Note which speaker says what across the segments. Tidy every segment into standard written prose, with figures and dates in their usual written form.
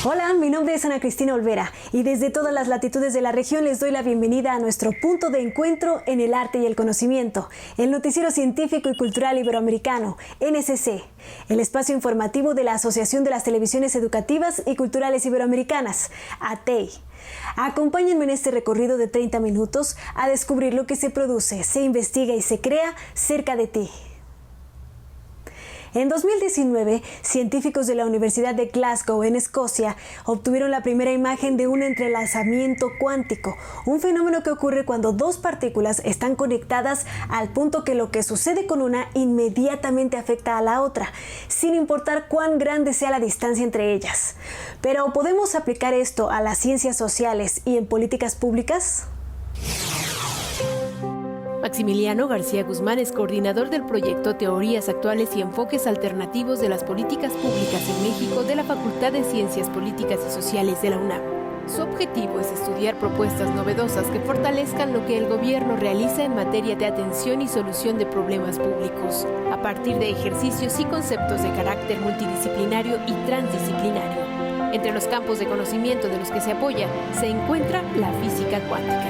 Speaker 1: Hola, mi nombre es Ana Cristina Olvera y desde todas las latitudes de la región les doy la bienvenida a nuestro punto de encuentro en el arte y el conocimiento, el Noticiero Científico y Cultural Iberoamericano, NSC, el espacio informativo de la Asociación de las Televisiones Educativas y Culturales Iberoamericanas, ATEI. Acompáñenme en este recorrido de 30 minutos a descubrir lo que se produce, se investiga y se crea cerca de ti. En 2019, científicos de la Universidad de Glasgow, en Escocia, obtuvieron la primera imagen de un entrelazamiento cuántico, un fenómeno que ocurre cuando dos partículas están conectadas al punto que lo que sucede con una inmediatamente afecta a la otra, sin importar cuán grande sea la distancia entre ellas. Pero, ¿podemos aplicar esto a las ciencias sociales y en políticas públicas?
Speaker 2: Maximiliano García Guzmán es coordinador del proyecto Teorías Actuales y Enfoques Alternativos de las Políticas Públicas en México de la Facultad de Ciencias Políticas y Sociales de la UNAM. Su objetivo es estudiar propuestas novedosas que fortalezcan lo que el gobierno realiza en materia de atención y solución de problemas públicos, a partir de ejercicios y conceptos de carácter multidisciplinario y transdisciplinario. Entre los campos de conocimiento de los que se apoya se encuentra la física cuántica.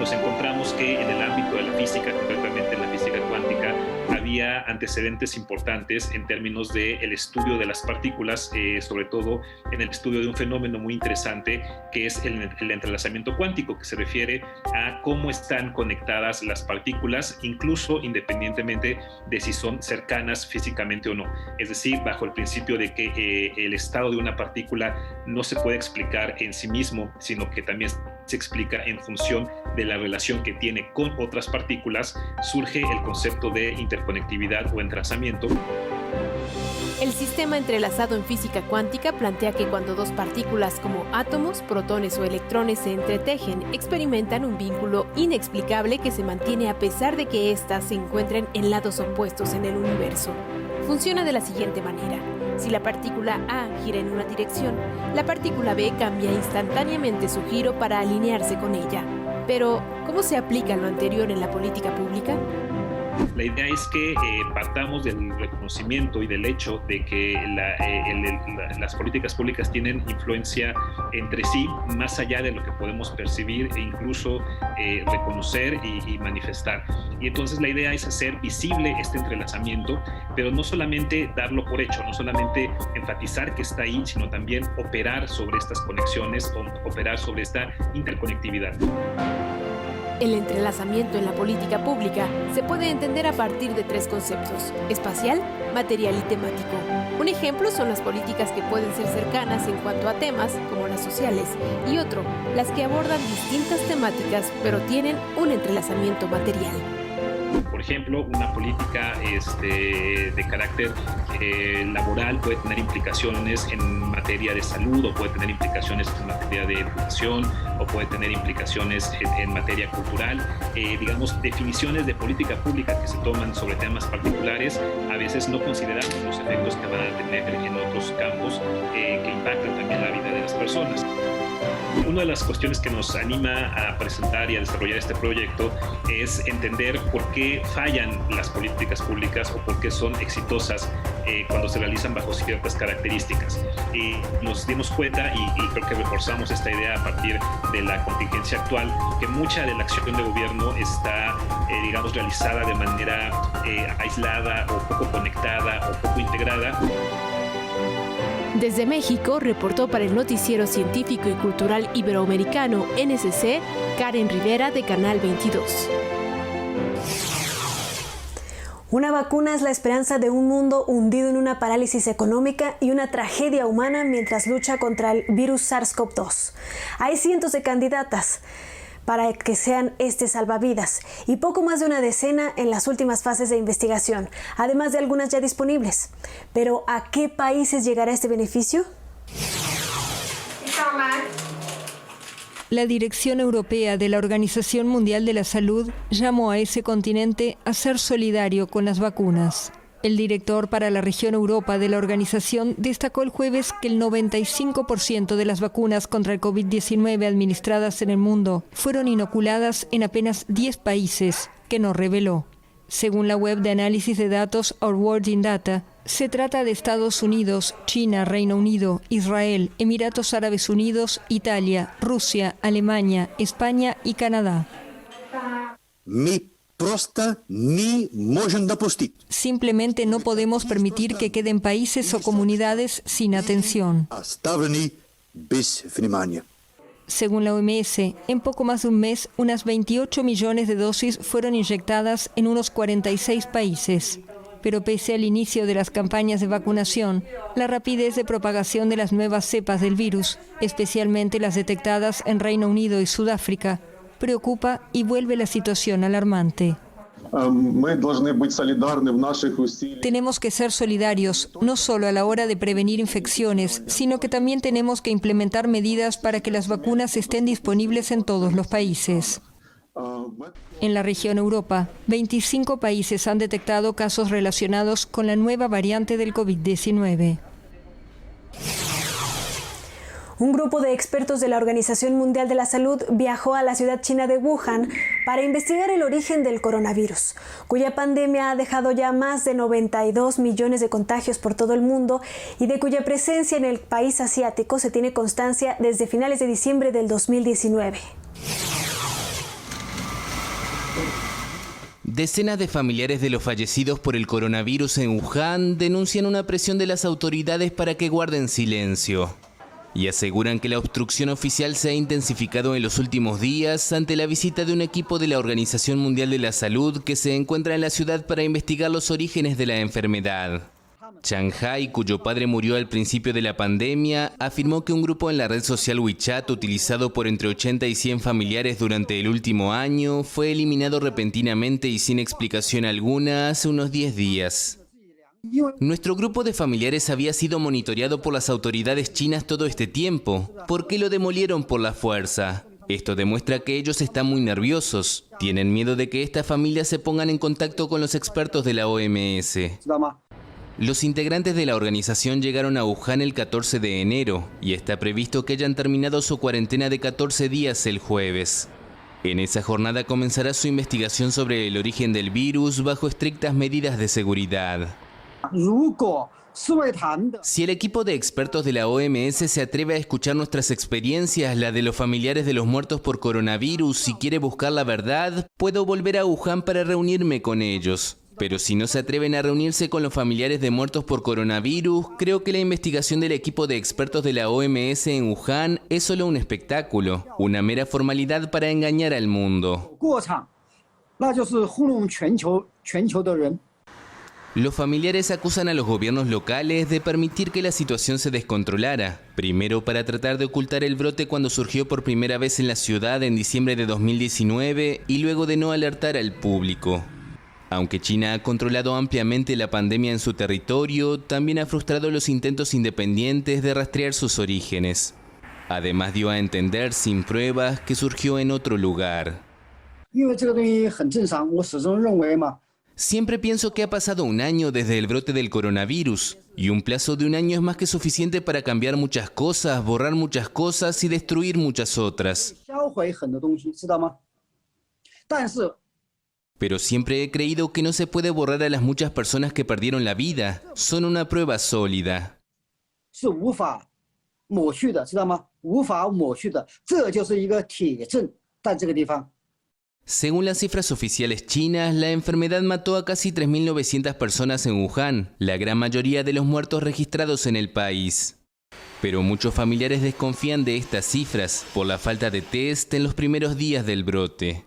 Speaker 3: Nos encontramos que en el ámbito de la física, concretamente en la física cuántica, había antecedentes importantes en términos del estudio de las partículas, sobre todo en el estudio de un fenómeno muy interesante que es el entrelazamiento cuántico, que se refiere a cómo están conectadas las partículas, incluso independientemente de si son cercanas físicamente o no. Es decir, bajo el principio de que el estado de una partícula no se puede explicar en sí mismo, sino que también se explica en función de la relación que tiene con otras partículas, surge el concepto de interconectividad o entrelazamiento.
Speaker 2: El sistema entrelazado en física cuántica plantea que cuando dos partículas como átomos, protones o electrones se entretejen, experimentan un vínculo inexplicable que se mantiene a pesar de que éstas se encuentren en lados opuestos en el universo. Funciona de la siguiente manera. Si la partícula A gira en una dirección, la partícula B cambia instantáneamente su giro para alinearse con ella. Pero, ¿cómo se aplica lo anterior en la política pública?
Speaker 3: La idea es que partamos del reconocimiento y del hecho de que las políticas públicas tienen influencia entre sí, más allá de lo que podemos percibir e incluso reconocer y manifestar. Y entonces la idea es hacer visible este entrelazamiento, pero no solamente darlo por hecho, no solamente enfatizar que está ahí, sino también operar sobre estas conexiones, operar sobre esta interconectividad.
Speaker 2: El entrelazamiento en la política pública se puede entender a partir de tres conceptos: espacial, material y temático. Un ejemplo son las políticas que pueden ser cercanas en cuanto a temas, como las sociales, y otro, las que abordan distintas temáticas, pero tienen un entrelazamiento material.
Speaker 3: Por ejemplo, una política de carácter laboral puede tener implicaciones en materia de salud, o puede tener implicaciones en materia de educación, o puede tener implicaciones en materia cultural. Digamos, definiciones de política pública que se toman sobre temas particulares, a veces no consideramos los efectos que van a tener en otros campos que impactan también la vida de las personas. Una de las cuestiones que nos anima a presentar y a desarrollar este proyecto es entender por qué fallan las políticas públicas o por qué son exitosas cuando se realizan bajo ciertas características. Y nos dimos cuenta, y creo que reforzamos esta idea a partir de la contingencia actual, que mucha de la acción de gobierno está, digamos, realizada de manera aislada o poco conectada o poco integrada.
Speaker 2: Desde México, reportó para el Noticiero Científico y Cultural Iberoamericano, NSC, Karen Rivera, de Canal 22.
Speaker 1: Una vacuna es la esperanza de un mundo hundido en una parálisis económica y una tragedia humana mientras lucha contra el virus SARS-CoV-2. Hay cientos de candidatas para que sean salvavidas y poco más de una decena en las últimas fases de investigación, además de algunas ya disponibles. Pero ¿a qué países llegará este beneficio?
Speaker 4: La Dirección Europea de la Organización Mundial de la Salud llamó a ese continente a ser solidario con las vacunas. El director para la región Europa de la organización destacó el jueves que el 95% de las vacunas contra el COVID-19 administradas en el mundo fueron inoculadas en apenas 10 países, que no reveló. Según la web de análisis de datos Our World in Data, Se trata de Estados Unidos, China, Reino Unido, Israel, Emiratos Árabes Unidos, Italia, Rusia, Alemania, España y Canadá. Simplemente no podemos permitir que queden países o comunidades sin atención. Según la OMS, en poco más de un mes, unas 28 millones de dosis fueron inyectadas en unos 46 países. Pero pese al inicio de las campañas de vacunación, la rapidez de propagación de las nuevas cepas del virus, especialmente las detectadas en Reino Unido y Sudáfrica, preocupa y vuelve la situación alarmante. Tenemos que ser solidarios, no solo a la hora de prevenir infecciones, sino que también tenemos que implementar medidas para que las vacunas estén disponibles en todos los países. En la región Europa, 25 países han detectado casos relacionados con la nueva variante del COVID-19.
Speaker 1: Un grupo de expertos de la Organización Mundial de la Salud viajó a la ciudad china de Wuhan para investigar el origen del coronavirus, cuya pandemia ha dejado ya más de 92 millones de contagios por todo el mundo y de cuya presencia en el país asiático se tiene constancia desde finales de diciembre del 2019.
Speaker 5: Decenas de familiares de los fallecidos por el coronavirus en Wuhan denuncian una presión de las autoridades para que guarden silencio y aseguran que la obstrucción oficial se ha intensificado en los últimos días ante la visita de un equipo de la Organización Mundial de la Salud que se encuentra en la ciudad para investigar los orígenes de la enfermedad. Shanghai, cuyo padre murió al principio de la pandemia, afirmó que un grupo en la red social WeChat, utilizado por entre 80 y 100 familiares durante el último año, fue eliminado repentinamente y sin explicación alguna hace unos 10 días. Nuestro grupo de familiares había sido monitoreado por las autoridades chinas todo este tiempo. ¿Por qué lo demolieron por la fuerza? Esto demuestra que ellos están muy nerviosos. Tienen miedo de que estas familias se pongan en contacto con los expertos de la OMS. Los integrantes de la organización llegaron a Wuhan el 14 de enero y está previsto que hayan terminado su cuarentena de 14 días el jueves. En esa jornada comenzará su investigación sobre el origen del virus bajo estrictas medidas de seguridad. Si el equipo de expertos de la OMS se atreve a escuchar nuestras experiencias, la de los familiares de los muertos por coronavirus, y quiere buscar la verdad, puedo volver a Wuhan para reunirme con ellos. Pero si no se atreven a reunirse con los familiares de muertos por coronavirus, creo que la investigación del equipo de expertos de la OMS en Wuhan es solo un espectáculo, una mera formalidad para engañar al mundo. Los familiares acusan a los gobiernos locales de permitir que la situación se descontrolara, primero para tratar de ocultar el brote cuando surgió por primera vez en la ciudad en diciembre de 2019 y luego de no alertar al público. Aunque China ha controlado ampliamente la pandemia en su territorio, también ha frustrado los intentos independientes de rastrear sus orígenes. Además dio a entender sin pruebas que surgió en otro lugar. Siempre pienso que ha pasado un año desde el brote del coronavirus, y un plazo de un año es más que suficiente para cambiar muchas cosas, borrar muchas cosas y destruir muchas otras. Pero siempre he creído que no se puede borrar a las muchas personas que perdieron la vida. Son una prueba sólida. Según las cifras oficiales chinas, la enfermedad mató a casi 3.900 personas en Wuhan, la gran mayoría de los muertos registrados en el país. Pero muchos familiares desconfían de estas cifras por la falta de test en los primeros días del brote.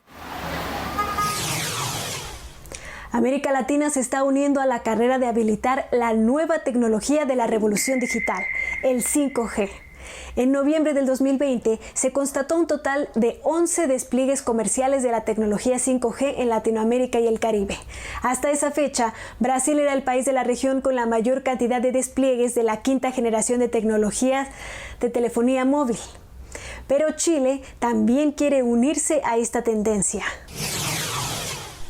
Speaker 1: América Latina se está uniendo a la carrera de habilitar la nueva tecnología de la revolución digital, el 5G. En noviembre del 2020 se constató un total de 11 despliegues comerciales de la tecnología 5G en Latinoamérica y el Caribe. Hasta esa fecha, Brasil era el país de la región con la mayor cantidad de despliegues de la quinta generación de tecnologías de telefonía móvil. Pero Chile también quiere unirse a esta tendencia.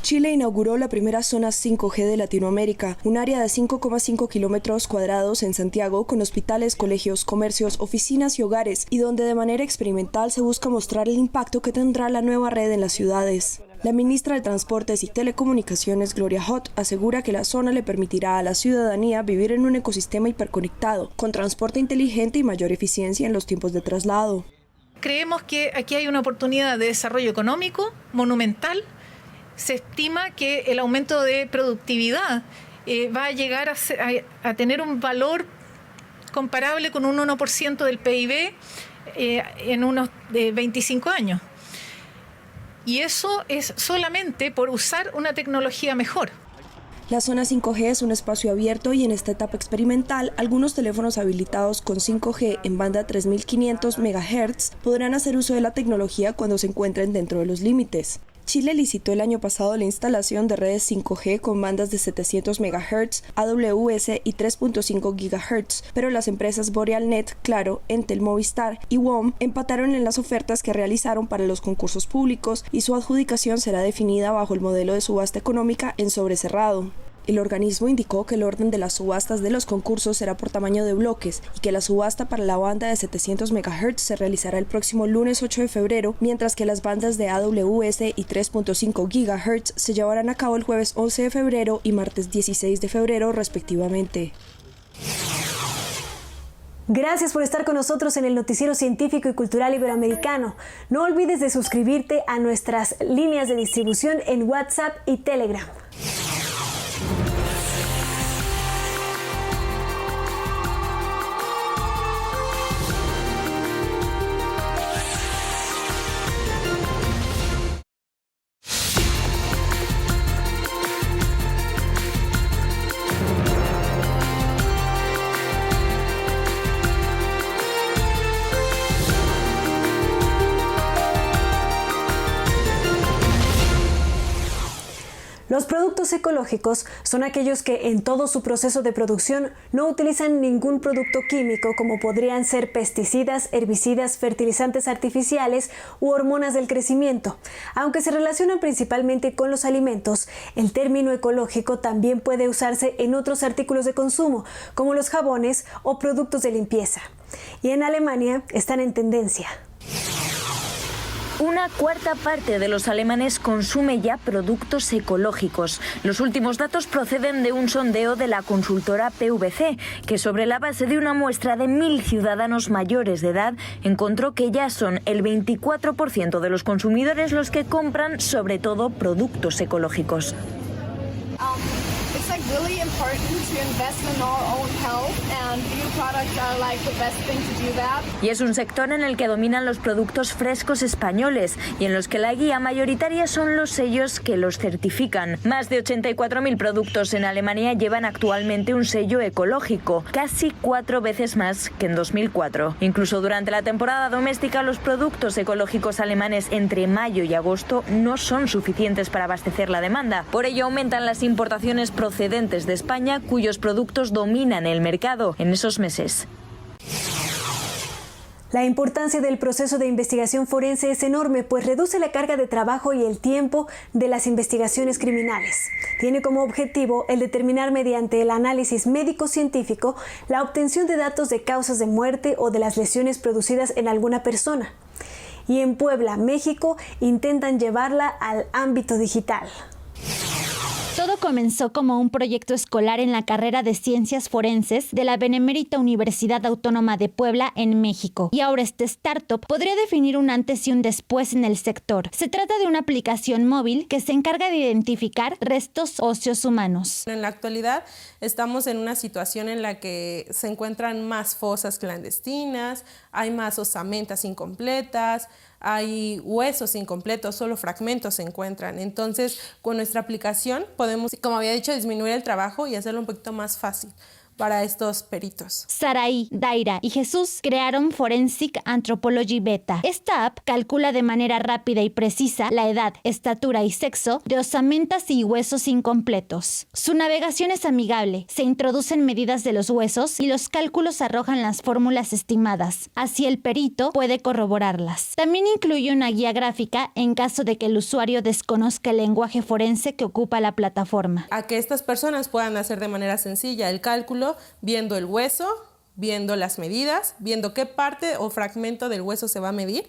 Speaker 6: Chile inauguró la primera zona 5G de Latinoamérica, un área de 5,5 kilómetros cuadrados en Santiago con hospitales, colegios, comercios, oficinas y hogares, y donde de manera experimental se busca mostrar el impacto que tendrá la nueva red en las ciudades. La ministra de Transportes y Telecomunicaciones, Gloria Hott, asegura que la zona le permitirá a la ciudadanía vivir en un ecosistema hiperconectado, con transporte inteligente y mayor eficiencia en los tiempos de traslado.
Speaker 7: Creemos que aquí hay una oportunidad de desarrollo económico monumental. Se estima que el aumento de productividad va a llegar a tener un valor comparable con un 1% del PIB en unos 25 años. Y eso es solamente por usar una tecnología mejor.
Speaker 6: La zona 5G es un espacio abierto y en esta etapa experimental, algunos teléfonos habilitados con 5G en banda 3500 MHz podrán hacer uso de la tecnología cuando se encuentren dentro de los límites. Chile licitó el año pasado la instalación de redes 5G con bandas de 700 MHz, AWS y 3.5 GHz, pero las empresas Borealnet, Claro, Entel, Movistar y WOM empataron en las ofertas que realizaron para los concursos públicos y su adjudicación será definida bajo el modelo de subasta económica en sobrecerrado. El organismo indicó que el orden de las subastas de los concursos será por tamaño de bloques y que la subasta para la banda de 700 MHz se realizará el próximo lunes 8 de febrero, mientras que las bandas de AWS y 3.5 GHz se llevarán a cabo el jueves 11 de febrero y martes 16 de febrero respectivamente.
Speaker 1: Gracias por estar con nosotros en el Noticiero Científico y Cultural Iberoamericano. No olvides de suscribirte a nuestras líneas de distribución en WhatsApp y Telegram. Los productos ecológicos son aquellos que en todo su proceso de producción no utilizan ningún producto químico como podrían ser pesticidas, herbicidas, fertilizantes artificiales u hormonas del crecimiento. Aunque se relacionan principalmente con los alimentos, el término ecológico también puede usarse en otros artículos de consumo, como los jabones o productos de limpieza. Y en Alemania están en tendencia.
Speaker 8: Una cuarta parte de los alemanes consume ya productos ecológicos. Los últimos datos proceden de un sondeo de la consultora PwC, que sobre la base de una muestra de 1.000 ciudadanos mayores de edad encontró que ya son el 24% de los consumidores los que compran sobre todo productos ecológicos.
Speaker 9: It's really important to invest in our own health, and bio products are the best thing to do that.
Speaker 8: Y es un sector en el que dominan los productos frescos españoles y en los que la guía mayoritaria son los sellos que los certifican. Más de 84.000 productos en Alemania llevan actualmente un sello ecológico, casi 4 veces más que en 2004. Incluso durante la temporada doméstica, los productos ecológicos alemanes entre mayo y agosto no son suficientes para abastecer la demanda. Por ello aumentan las importaciones procedentes de España, cuyos productos dominan el mercado en esos meses.
Speaker 1: La importancia del proceso de investigación forense es enorme, pues reduce la carga de trabajo y el tiempo de las investigaciones criminales. Tiene como objetivo el determinar mediante el análisis médico-científico la obtención de datos de causas de muerte o de las lesiones producidas en alguna persona. Y en Puebla, México, intentan llevarla al ámbito digital.
Speaker 10: Todo comenzó como un proyecto escolar en la carrera de Ciencias Forenses de la Benemérita Universidad Autónoma de Puebla en México. Y ahora este startup podría definir un antes y un después en el sector. Se trata de una aplicación móvil que se encarga de identificar restos óseos humanos.
Speaker 11: En la actualidad estamos en una situación en la que se encuentran más fosas clandestinas, hay más osamentas incompletas, hay huesos incompletos, solo fragmentos se encuentran. Entonces, con nuestra aplicación podemos, como había dicho, disminuir el trabajo y hacerlo un poquito más fácil para estos peritos.
Speaker 10: Saraí, Daira y Jesús crearon Forensic Anthropology Beta. Esta app calcula de manera rápida y precisa la edad, estatura y sexo de osamentas y huesos incompletos. Su navegación es amigable, se introducen medidas de los huesos y los cálculos arrojan las fórmulas estimadas. Así el perito puede corroborarlas. También incluye una guía gráfica en caso de que el usuario desconozca el lenguaje forense que ocupa la plataforma.
Speaker 11: A que estas personas puedan hacer de manera sencilla el cálculo viendo el hueso, viendo las medidas, viendo qué parte o fragmento del hueso se va a medir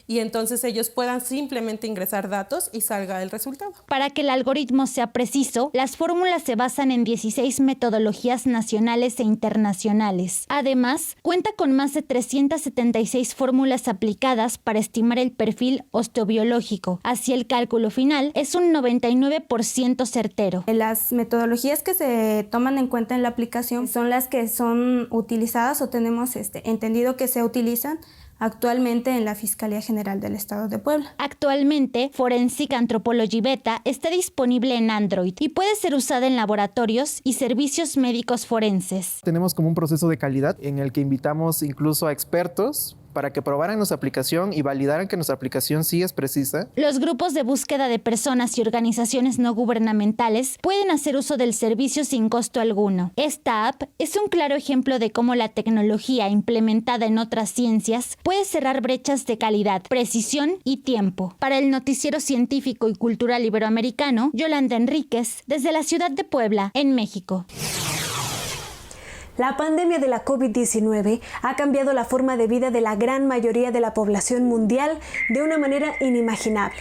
Speaker 11: y entonces ellos puedan simplemente ingresar datos y salga el resultado.
Speaker 10: Para que el algoritmo sea preciso, las fórmulas se basan en 16 metodologías nacionales e internacionales. Además, cuenta con más de 376 fórmulas aplicadas para estimar el perfil osteobiológico. Así el cálculo final es un 99% certero.
Speaker 12: Las metodologías que se toman en cuenta en la aplicación son las que son utilizadas o tenemos entendido que se utilizan actualmente en la Fiscalía General del Estado de Puebla.
Speaker 10: Actualmente, Forensic Anthropology Beta está disponible en Android y puede ser usada en laboratorios y servicios médicos forenses.
Speaker 13: Tenemos como un proceso de calidad en el que invitamos incluso a expertos para que probaran nuestra aplicación y validaran que nuestra aplicación sí es precisa.
Speaker 10: Los grupos de búsqueda de personas y organizaciones no gubernamentales pueden hacer uso del servicio sin costo alguno. Esta app es un claro ejemplo de cómo la tecnología implementada en otras ciencias puede cerrar brechas de calidad, precisión y tiempo. Para el Noticiero Científico y Cultural Iberoamericano, Yolanda Enríquez, desde la ciudad de Puebla, en México.
Speaker 1: La pandemia de la COVID-19 ha cambiado la forma de vida de la gran mayoría de la población mundial de una manera inimaginable.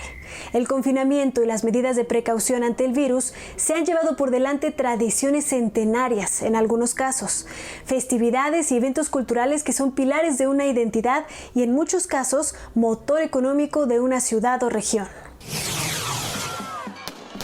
Speaker 1: El confinamiento y las medidas de precaución ante el virus se han llevado por delante tradiciones centenarias en algunos casos, festividades y eventos culturales que son pilares de una identidad y en muchos casos motor económico de una ciudad o región.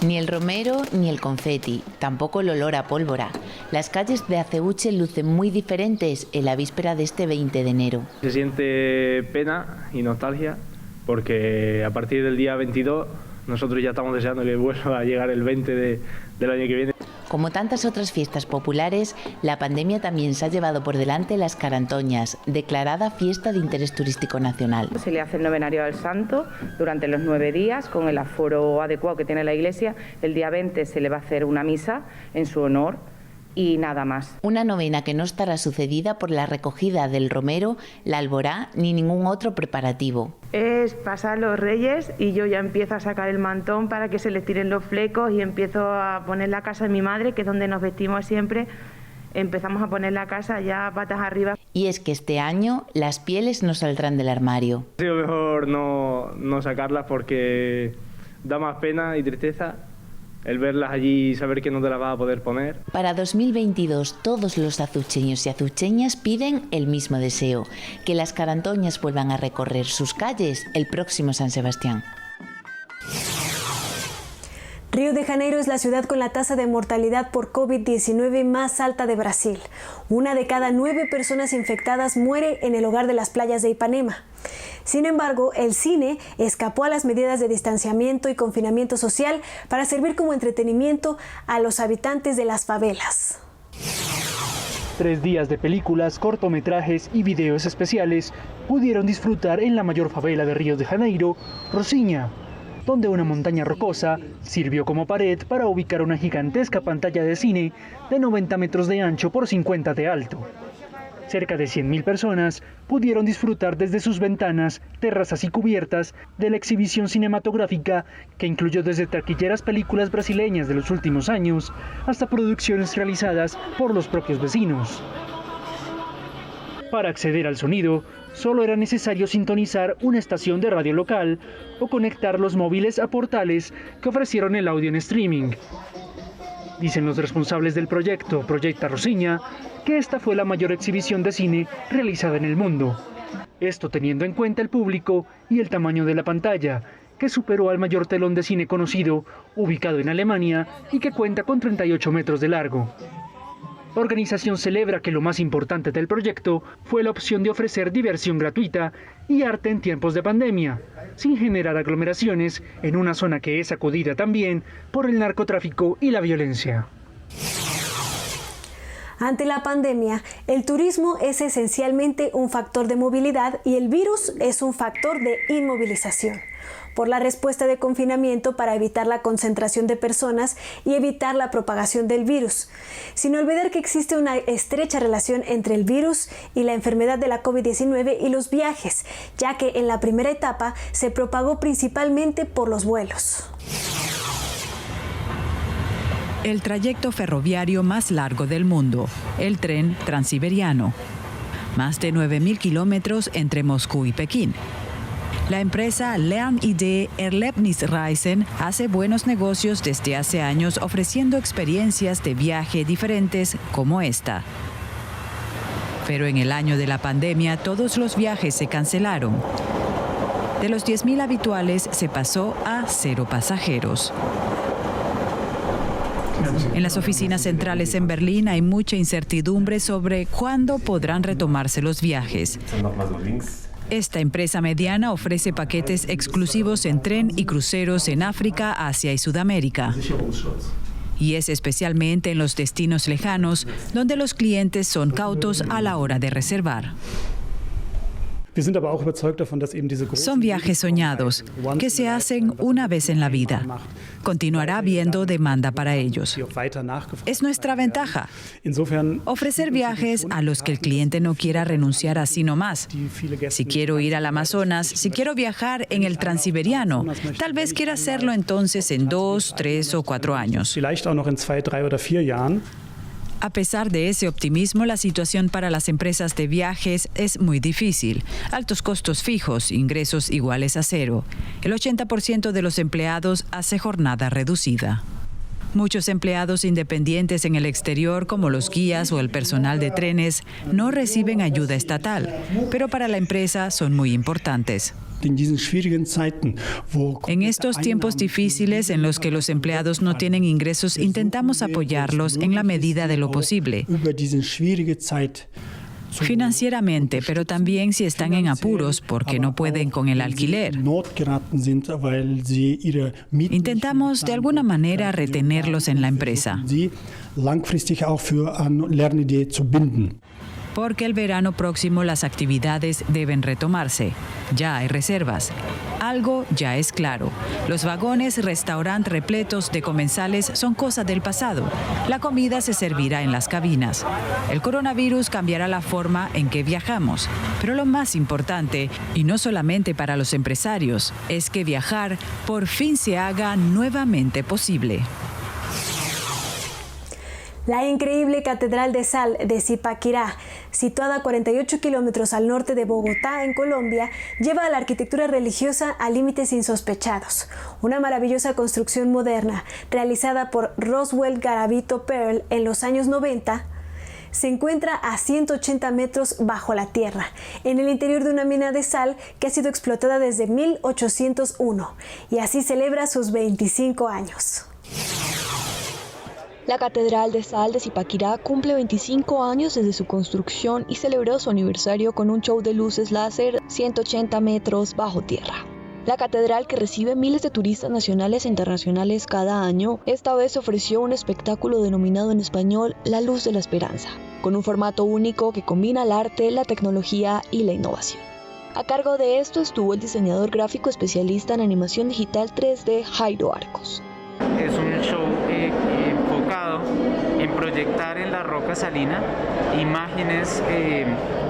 Speaker 14: Ni el romero ni el confeti, tampoco el olor a pólvora. Las calles de Aceuche lucen muy diferentes en la víspera de este 20 de enero.
Speaker 15: Se siente pena y nostalgia porque a partir del día 22 nosotros ya estamos deseando que vuelva a llegar el 20 del año que viene.
Speaker 14: Como tantas otras fiestas populares, la pandemia también se ha llevado por delante las carantoñas, declarada fiesta de interés turístico nacional.
Speaker 16: Se le hace el novenario al santo durante los 9 días con el aforo adecuado que tiene la iglesia. El día 20 se le va a hacer una misa en su honor y nada más.
Speaker 14: Una novena que no estará sucedida por la recogida del romero, la alborá ni ningún otro preparativo.
Speaker 16: Es pasar los reyes y yo ya empiezo a sacar el mantón para que se les tiren los flecos y empiezo a poner la casa de mi madre, que es donde nos vestimos siempre. Empezamos a poner la casa ya patas arriba.
Speaker 14: Y es que este año las pieles no saldrán del armario.
Speaker 15: Ha sido mejor no sacarlas porque da más pena y tristeza el verlas allí y saber que no te las vas a poder poner.
Speaker 14: Para 2022 todos los azucheños y azucheñas piden el mismo deseo, que las carantoñas vuelvan a recorrer sus calles el próximo San Sebastián.
Speaker 1: Río de Janeiro es la ciudad con la tasa de mortalidad por COVID-19 más alta de Brasil. 1 de cada 9 personas infectadas muere en el hogar de las playas de Ipanema. Sin embargo, el cine escapó a las medidas de distanciamiento y confinamiento social para servir como entretenimiento a los habitantes de las favelas.
Speaker 17: 3 días de películas, cortometrajes y videos especiales pudieron disfrutar en la mayor favela de Río de Janeiro, Rocinha, donde una montaña rocosa sirvió como pared para ubicar una gigantesca pantalla de cine de 90 metros de ancho por 50 de alto. Cerca de 100.000 personas pudieron disfrutar desde sus ventanas, terrazas y cubiertas de la exhibición cinematográfica que incluyó desde taquilleras películas brasileñas de los últimos años hasta producciones realizadas por los propios vecinos. Para acceder al sonido, solo era necesario sintonizar una estación de radio local o conectar los móviles a portales que ofrecieron el audio en streaming. Dicen los responsables del proyecto Proyecta Rocinha que esta fue la mayor exhibición de cine realizada en el mundo. Esto teniendo en cuenta el público y el tamaño de la pantalla, que superó al mayor telón de cine conocido, ubicado en Alemania y que cuenta con 38 metros de largo. La organización celebra que lo más importante del proyecto fue la opción de ofrecer diversión gratuita y arte en tiempos de pandemia, sin generar aglomeraciones en una zona que es sacudida también por el narcotráfico y la violencia.
Speaker 1: Ante la pandemia, el turismo es esencialmente un factor de movilidad y el virus es un factor de inmovilización. Por la respuesta de confinamiento para evitar la concentración de personas y evitar la propagación del virus, sin olvidar que existe una estrecha relación entre el virus y la enfermedad de la COVID-19 y los viajes, ya que en la primera etapa se propagó principalmente por los vuelos.
Speaker 18: El trayecto ferroviario más largo del mundo, el tren transiberiano. Más de 9.000 kilómetros entre Moscú y Pekín. La empresa Lernidee Erlebnisreisen hace buenos negocios desde hace años ofreciendo experiencias de viaje diferentes como esta. Pero en el año de la pandemia todos los viajes se cancelaron. De los 10.000 habituales se pasó a 0 pasajeros. En las oficinas centrales en Berlín hay mucha incertidumbre sobre cuándo podrán retomarse los viajes. Esta empresa mediana ofrece paquetes exclusivos en tren y cruceros en África, Asia y Sudamérica. Y es especialmente en los destinos lejanos donde los clientes son cautos a la hora de reservar. Son viajes soñados que se hacen una vez en la vida. Continuará habiendo demanda para ellos. Es nuestra ventaja. Ofrecer viajes a los que el cliente no quiera renunciar así nomás. Si quiero ir al Amazonas, si quiero viajar en el Transiberiano, tal vez quiera hacerlo entonces en 2, 3 o 4 años. A pesar de ese optimismo, la situación para las empresas de viajes es muy difícil. Altos costos fijos, ingresos iguales a 0. El 80% de los empleados hace jornada reducida. Muchos empleados independientes en el exterior, como los guías o el personal de trenes, no reciben ayuda estatal, pero para la empresa son muy importantes. En estos tiempos difíciles en los que los empleados no tienen ingresos, intentamos apoyarlos en la medida de lo posible. Financieramente, pero también si están en apuros porque no pueden con el alquiler. Intentamos de alguna manera retenerlos en la empresa. Porque el verano próximo las actividades deben retomarse. Ya hay reservas. Algo ya es claro. Los vagones restaurant repletos de comensales son cosa del pasado. La comida se servirá en las cabinas. El coronavirus cambiará la forma en que viajamos. Pero lo más importante, y no solamente para los empresarios, es que viajar por fin se haga nuevamente posible.
Speaker 1: La increíble Catedral de Sal de Zipaquirá, situada a 48 kilómetros al norte de Bogotá, en Colombia, lleva a la arquitectura religiosa a límites insospechados. Una maravillosa construcción moderna, realizada por Roswell Garavito Pearl en los años 90, se encuentra a 180 metros bajo la tierra, en el interior de una mina de sal que ha sido explotada desde 1801, y así celebra sus 25 años.
Speaker 19: La Catedral de Sal de Zipaquirá cumple 25 años desde su construcción y celebró su aniversario con un show de luces láser 180 metros bajo tierra. La catedral, que recibe miles de turistas nacionales e internacionales cada año, esta vez ofreció un espectáculo denominado en español La Luz de la Esperanza, con un formato único que combina el arte, la tecnología y la innovación. A cargo de esto estuvo el diseñador gráfico especialista en animación digital 3D Jairo Arcos.
Speaker 20: Es un show enfocado en proyectar en la roca salina imágenes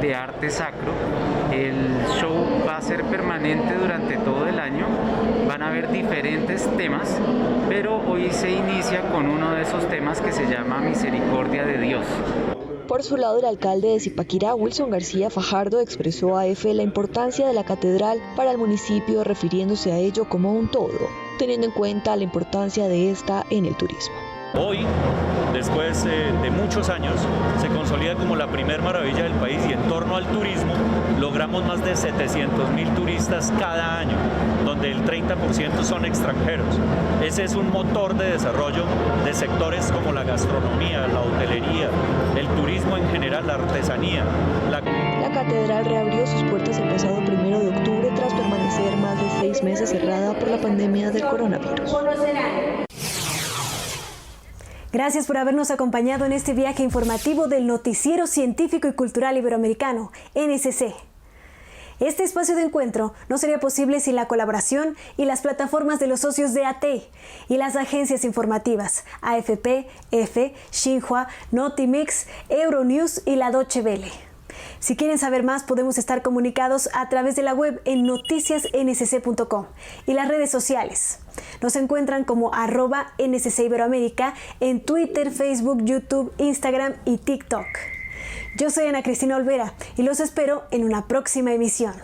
Speaker 20: de arte sacro. El show va a ser permanente durante todo el año, van a haber diferentes temas, pero hoy se inicia con uno de esos temas que se llama Misericordia de Dios.
Speaker 19: Por su lado, el alcalde de Zipaquirá, Wilson García Fajardo, expresó a EFE la importancia de la catedral para el municipio, refiriéndose a ello como un todo, teniendo en cuenta la importancia de esta en el turismo.
Speaker 21: Hoy, después de muchos años, se consolida como la primer maravilla del país y en torno al turismo logramos más de 700.000 turistas cada año, donde el 30% son extranjeros. Ese es un motor de desarrollo de sectores como la gastronomía, la hotelería, el turismo en general, la artesanía.
Speaker 19: La catedral reabrió sus puertas el pasado 1 de octubre tras permanecer más de 6 meses cerrada por la pandemia del coronavirus.
Speaker 1: Gracias por habernos acompañado en este viaje informativo del Noticiero Científico y Cultural Iberoamericano, NSC. Este espacio de encuentro no sería posible sin la colaboración y las plataformas de los socios de AT y las agencias informativas AFP, EFE, Xinhua, Notimix, Euronews y la Deutsche Welle. Si quieren saber más, podemos estar comunicados a través de la web en noticiasnsc.com y las redes sociales. Nos encuentran como @NSC Iberoamérica en Twitter, Facebook, YouTube, Instagram y TikTok. Yo soy Ana Cristina Olvera y los espero en una próxima emisión.